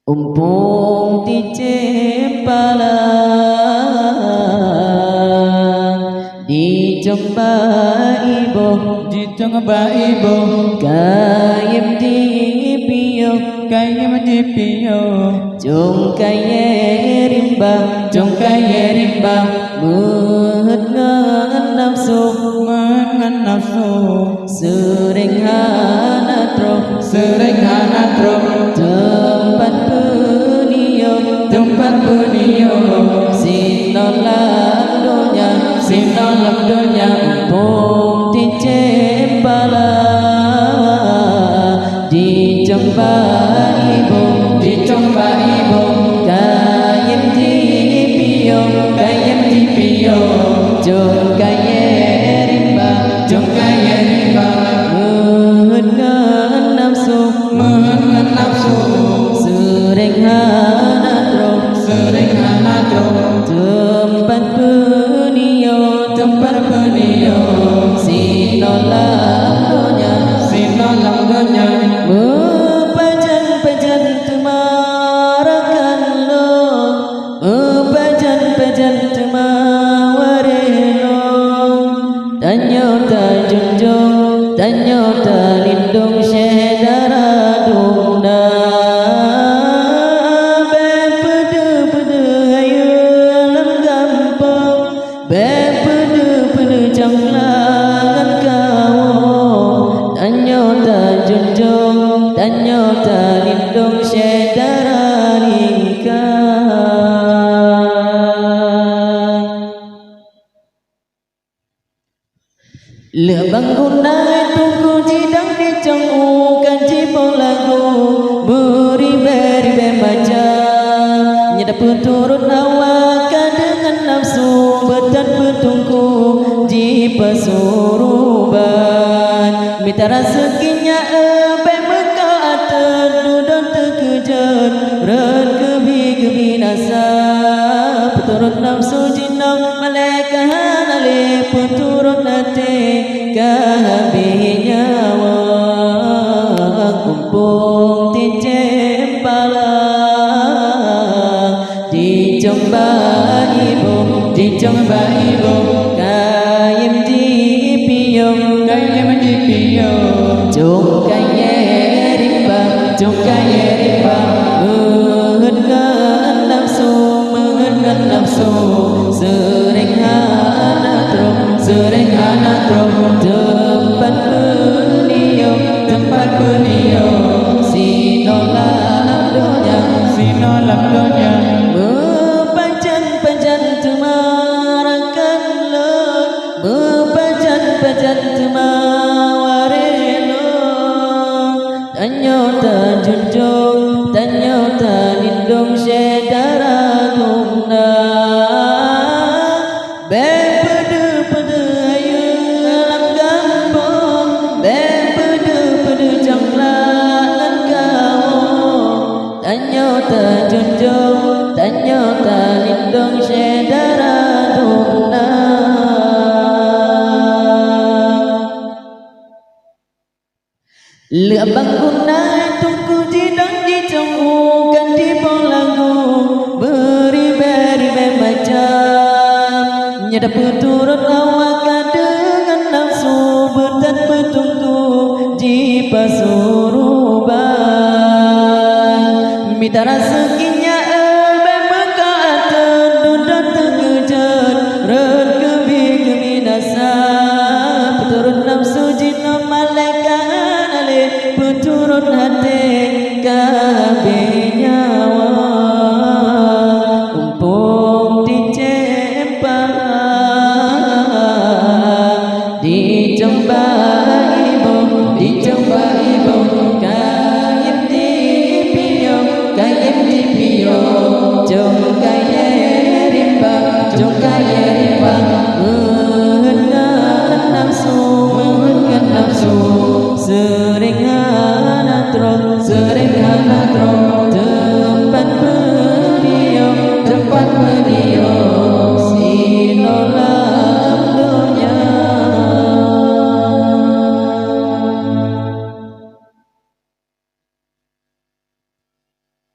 Umpung Ticempala di Jomba Ibo Kayem di Pio Jong kaye rimba Muhet ngan nafsu Sering hanatro Tempat penio Sinolam donya Umpung Ticempala di Jomba Ibo Kayem di Pio Jong kaye rimba Muhet ngan nafsu Sering hanatro Tempat penio Sinolam donya Pajan temarakan lo Pajan temawarelo Tanyo ta junjung Tanyo ta lindung syedara dungda Bepedu hayu alam gampang Bepedu janglangan kau Tanyo ta junjung Tanyo ta lindung syedara lingkar Lebang gunai tunggu jidang di congku Kanji lagu beri baca Nyedap turut awak dengan nafsu Betat betungku di pasuruban Minta rezekinya meka atas Dudon terkejar Ren kebinasa Peturut nafsu jinang Malaikat alih Peturut hati Kahabih nyawa Umpung Ticempala di Jomba Ibo Kayem di Pio Jong kaye rimba Muhet ngan nafsu Sering hanatro Tempat penio Sinolam donya Pajan temarakan lo Pajan temawarelo Tanyo ta junjung Tanyo ta lindung syedara dungda Bepedu hayu alam gampang Bepedu janglangan kau Tanyo ta junjung Tanyo ta lindung syedara dungda Lebang gunai tungku jidang di congku Kanji lagu beri baca Nyedap turut awak dengan nafsu Betat betungku di pasuruban Minta rezekinya meka atas Dudon terkejar Ren kebinasa Peturut nafsu jinam malaikat alih Peturut hati kabeh nyawa Umpung Ticempala di Jomba Ibo Kayem di Pio Jong kaye rimba Muhet ngan nafsu Sering hanatro